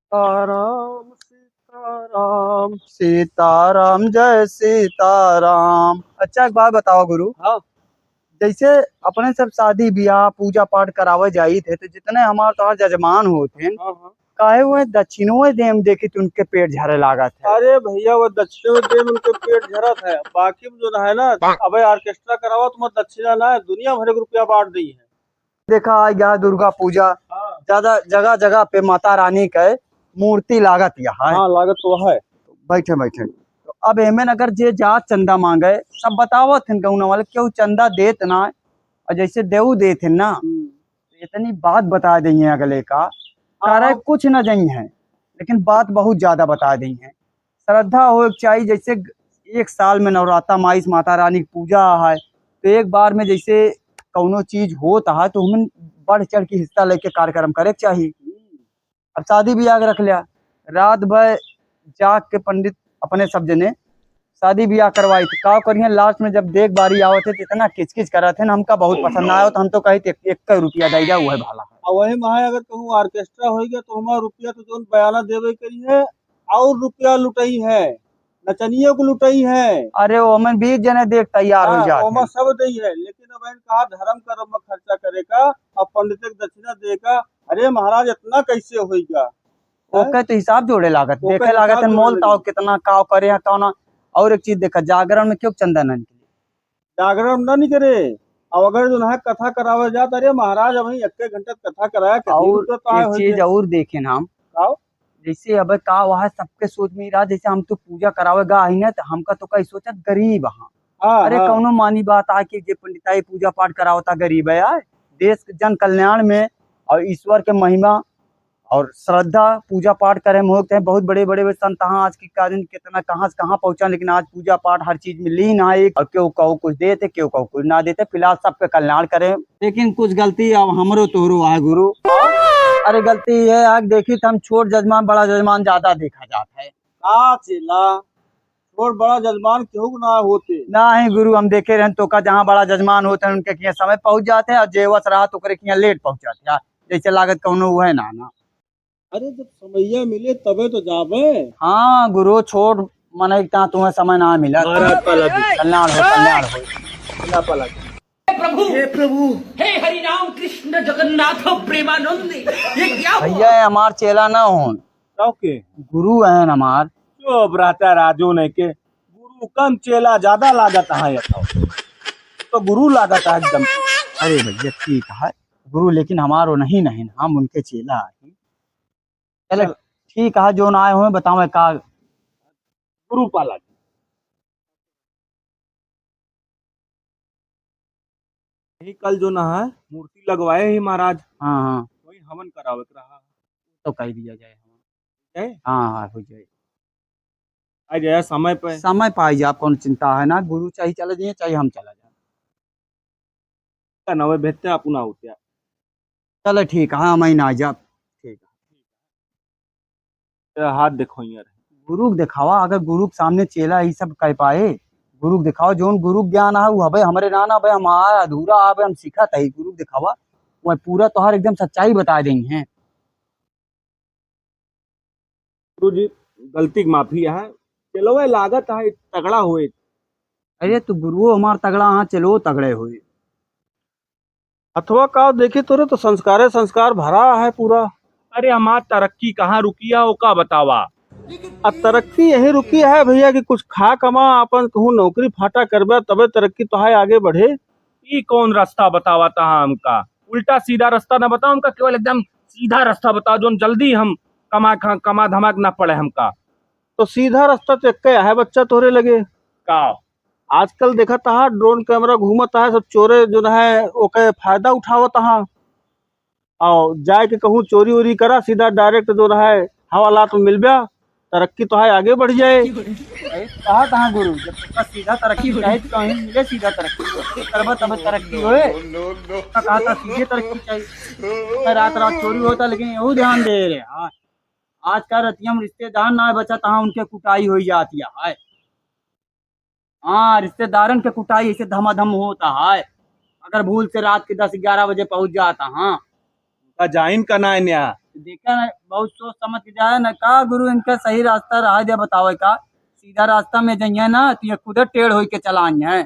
सीताराम सीताराम सीताराम जय सीताराम। अच्छा एक बात बताओ गुरु। हाँ जैसे अपने सब शादी ब्याह पूजा पाठ करावे जाई थे तो जितने हमारे तो जजमान होते हैं हाँ हाँ। काहे हुए दक्षिणों देम देखी तो उनके पेट झरे लागत है। अरे भैया वो दक्षिण में दे में उनके पेट झरत है, बाकी में जो है ना, अबे ऑर्केस्ट्रा करावा तो मत दक्षिणा ना है, दुनिया भर के रुपया बांट दी है। देखा यहाँ दुर्गा पूजा हाँ ज्यादा जगह जगह पे माता रानी के मूर्ति लागत यहाँ है। हाँ, लागत तो है। बैठे बैठे तो अब एमन अगर जे जा चंदा मांगे सब बतावत हन कहूँ वाले क्यों चंदा देत ना और जैसे देऊ देत हन ना तो इतनी बात बता दी है अगले का करे हाँ कुछ न जई है लेकिन बात बहुत ज्यादा बता दी है। श्रद्धा हो चाहिए जैसे एक साल में नवरात्रा माई माता रानी की पूजा है तो एक बार में जैसे कौनो चीज होता है तो हमें बढ़ चढ़ के हिस्सा लेके कार्यक्रम करे के चाहिए। अब शादी भी आग रख लिया रात भर जाग के पंडित अपने सब जने शादी ब्याह करवाई थी का करिए लास्ट में जब देख बारी आवत थे तो इतना किचकिच करा थे ना हमका बहुत पसंद आया तो हम तो कही थे एक रुपया दे जाओ वह भाला है। और वही महा अगर कहूँ ऑर्केस्ट्रा हो गया तो हमारा रुपया तो जो बयाना देवे करी है, और रुपया लुटाई है, नचनियों को लुटाई है। अरे वो हमें 20 जने देख तैयार हो हाँ जाते ओमा हैं। सब दई है, लेकिन अब इन कहा धर्म कर्म में खर्चा करेगा और पंडित के दक्षिणा देगा। अरे महाराज इतना कैसे होगा है? ओके तो हिसाब जोड़े लागत ओका देखे लागत हिसाब है जोड़े मोल ताव लगी। कितना काव करे हैं कौन। और एक चीज देखा जागरण में क्यों चंदन के लिए जागरण ना नहीं करे। अब अगर जो है कथा करावे जात, अरे महाराज अब एक एक घंटे कथा कराया कितनी और रुपया तो आए एक हो चीज गए। और देखे ना हम आओ। जैसे अब का वह सबके सोच में ही रहा जैसे हम तो पूजा करावेगा ही ना तो हमका तो कई सोचा गरीब हाँ। हाँ अरे हाँ कौनो मानी बात आ कि जे पंडिताई पूजा पाठ करावता गरीब है यार देश के जन कल्याण में और ईश्वर के महिमा और श्रद्धा पूजा पाठ करे में होते हैं बहुत बड़े बड़े संत हाँ आज की कारण कितना कहाँ से कहाँ पहुंचा लेकिन आज पूजा पाठ हर चीज में लीन है एक और क्यों कहो कुछ देते क्यों कहो कुछ ना देते फिलहाल सबके कल्याण करे लेकिन कुछ गलती अब हमरो तोहरो है गुरु। अरे गलती ये है देखी तो हम छोट जजमान बड़ा जजमान ज्यादा देखा जाता है। का चेला छोड़ बड़ा जजमान केहू ना होते। ना ही गुरु हम देखे रहे तो का जहाँ बड़ा जजमान होते हैं उनके किया समय पहुंच जाते हैं और जेवस रहा तो करे किया लेट पहुंच जाते हैं जैसे लागत कौनो हुआ है ना। अरे जब समैया मिले तबे तो जावे। हाँ गुरु छोड़ मन तुम्हें समय ना मिला महाराज पाला जी। कल्याण हो कल्याण हो। बिना पाला जी। प्रभु हे प्रभु हे हरि राम कृष्ण जगन्नाथ प्रेमानंद ये क्या हुआ? भैया ये हमार चेला ना हो ओके। गुरु है हमार। जो ब्राता राजू ने के गुरु कम चेला ज्यादा लागत है, ये तो गुरु लागत है एकदम। अरे भैया ठीक है गुरु लेकिन हमारो नहीं नहीं हम उनके चेला है। चलो चल ठीक है जो ना आए हुए बताओ का। गुरु पाला जी। यही कल जो ना है मूर्ति लगवाए ही महाराज, हाँ हाँ वही हवन करावत रहा तो कह दिया जाए है। हाँ हाँ हो जाए आ जाए समय पे। समय पाई जा कौन चिंता है ना गुरु चाहिए चले जाइए चाहिए हम चला जाए। का नवे भेजते अपना होते। चलो ठीक है हाँ मैं ना जा ठीक है। हाथ देखो यार। गुरु के दिखावा अगर गुरु के सामने चेला ये सब कह पाए गुरु के दिखावा जोन गुरु के ज्ञान है वो हवे हमरे ना ना भाई हमारा अधूरा आवे हम सीखत है गुरु के दिखावा वह पूरा तोहार एकदम सच्चाई बता देंगे हैं। गुरु जी गलती की माफी है, चलो ये लागत है तगड़ा हुए। अरे तो गुरु हमार तगड़ा हाँ चलो तगड़े हुए। अथवा का देखे तो रे तो संस्कारे संस्कार भरा है पूरा। अरे हमार तरक्की कहाँ रुकी है वो का बतावा। अब तरक्की यही रुकी है भैया कि कुछ खा कमा अपन कहूँ नौकरी फाटा करबे तबे तरक्की तो है आगे बढ़े। ये कौन रास्ता बतावा था हमका, उल्टा सीधा रास्ता ना बताओ हमका, केवल एकदम सीधा रास्ता बताओ जो जल्दी हम कमा धमाक ना पड़े हमका। तो सीधा रास्ता तो एक है बच्चा तोरे लगे का। आजकल देखा था ड्रोन कैमरा घूमत है, सब चोरे जो है ओके फायदा उठावत है और जाए के कहूँ चोरी वोरी करा सीधा डायरेक्ट जो है हवालात में मिल गया, तरक्की तो है आगे बढ़ जाए। कहा कहाँ गुरु जब तुमका सीधा तरक्की चाहे तो कहीं मिले सीधा तरक्की करबा तब तरक्की होए कहा था सीधे तरक्की चाहिए रात रात चोरी होता लेकिन यहू ध्यान दे रहे हाँ। आज का रतियम रिश्तेदार ना बचा हाँ उनके कुटाई हो जाती है। हाँ रिश्तेदारन के कुटाई ऐसे धमाधम होता है अगर भूल से रात के 10-11 बजे पहुंच जाता हाँ का जाइन का ना न्या। देखा ना, बहुत सोच समझ के जाए ना का गुरु, इनका सही रास्ता रहा दे बतावे का। सीधा रास्ता में जाइए ना तो ये खुद टेढ़ होई के चला है।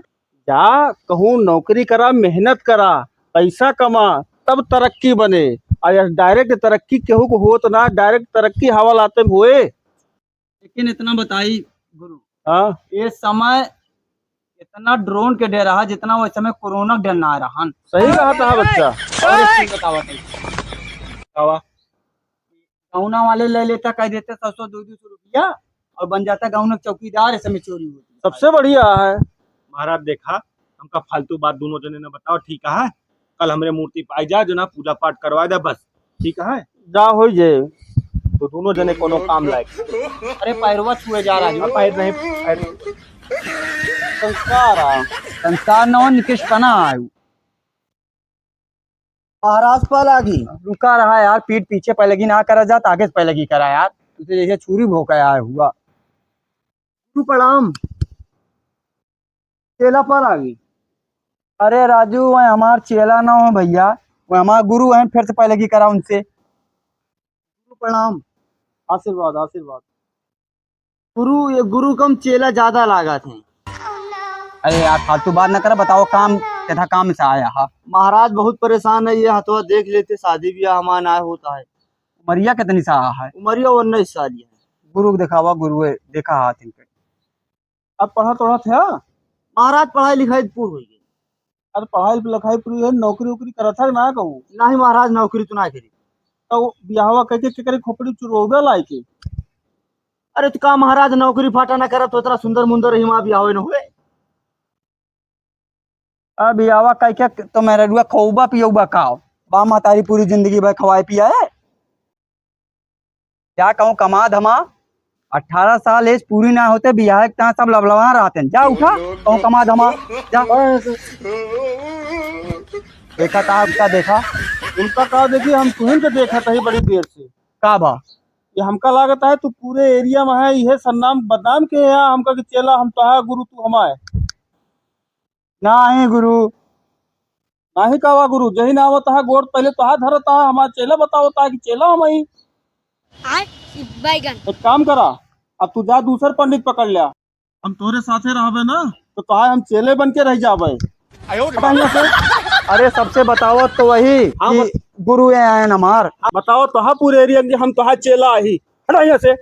जा कहूँ नौकरी करा, मेहनत करा, पैसा कमा, तब तरक्की बने। और डायरेक्ट तरक्की केहू को हो तो ना, डायरेक्ट तरक्की हवा लाते में होए। लेकिन इतना बताई गुरु, हाँ ये समय इतना ड्रोन के डर रहा जितना वो समय कोरोना के डर ना रहा। सही कहा था बच्चा। और एक चीज बतावा तई, हवा गौना वाले ले लेता, कह देते 100-200 रुपया और बन जाता गाँव चौकीदार, ऐसे में चोरी होती। सबसे बढ़िया है। महाराज देखा, हमका फालतू बात दोनों जने ने बताओ, ठीक है? कल हमरे मूर्ति पाई जा जो ना पूजा पाठ करवा दे बस, ठीक है? जा हो जे तो दोनों जने कोनो काम लायक। अरे पैरवा छुए जा रहा है। पैर नहीं, पैर संस्कार आ। संस्कार न हो निकृष्ट बना आयु। महाराज पर आगी। रुका रहा यार, पीठ पीछे पहलगी ना करा जात, आगे से पहलगी करा यार। तुझे जैसे छुरी भोंका आया हुआ। गुरु प्रणाम। चेला पर आगी। अरे राजू, वह हमार चेला ना हो भैया, वह हमार गुरु हैं, फिर से पहलगी करा उनसे। गुरु प्रणाम। आशीर्वाद आशीर्वाद। गुरु ये गुरु कम चेला ज्यादा लागा थे। अरे यार फालतू बात ना करा, बताओ काम क्या काम से आया हा। महाराज बहुत परेशान है, ये हथवा देख लेते, शादी ब्याह हमारा ना होता है। उमरिया कितनी सा है? उमरिया 19 साल है। गुरु को दिखावा, गुरु है, देखा हाथ इनके। अब पढ़ा थोड़ा था। महाराज पढ़ाई लिखाई पूरी हुई गई। अरे पढ़ाई लिखाई पूरी है, नौकरी वोकरी करा था ना कहूँ नहीं महाराज, नौकरी तो ना करी। तो ब्याहवा कह के करे खोपड़ी चुरोगा लाई के। अरे तो का महाराज नौकरी फाटा ना करा तो इतना सुंदर मुंदर ही वहां ब्याह न हुए। अब यावा कह के तो मेरा रुआ खौबा पियौबा खाओ, बा मातारी पूरी जिंदगी भर खवाए पिया है। क्या कहूँ, कमा धमा 18 साल एज पूरी ना होते बियाह के सब लबलवा रहते हैं। जा उठा, कहूँ कमा धमा जा। देखा था उसका, देखा उनका कहा देखिए, हम तुहिन के देखा था ही बड़ी देर से। का बा ये हमका लागत है तू पूरे एरिया में है, यह सन्नाम बदनाम के है हमका कि चेला हम तो है, गुरु तू हमारे ना है गुरु। नाही कावा गुरु, जही ना आवता है गोड़ पहले तो धरता है, हमारा चेला बतावता है कि चेला हम ही। बैगन एक काम करा, अब तू जा दूसर पंडित पकड़ लिया, हम तोरे साथे रहबे ना तो कहा हम चेले बन के रह जाबे। अरे सबसे बताओ तो वही कि गुरु है हमार। बताओ तो पूरे एरिया में हम तो चेला ही। हटा यहाँ से।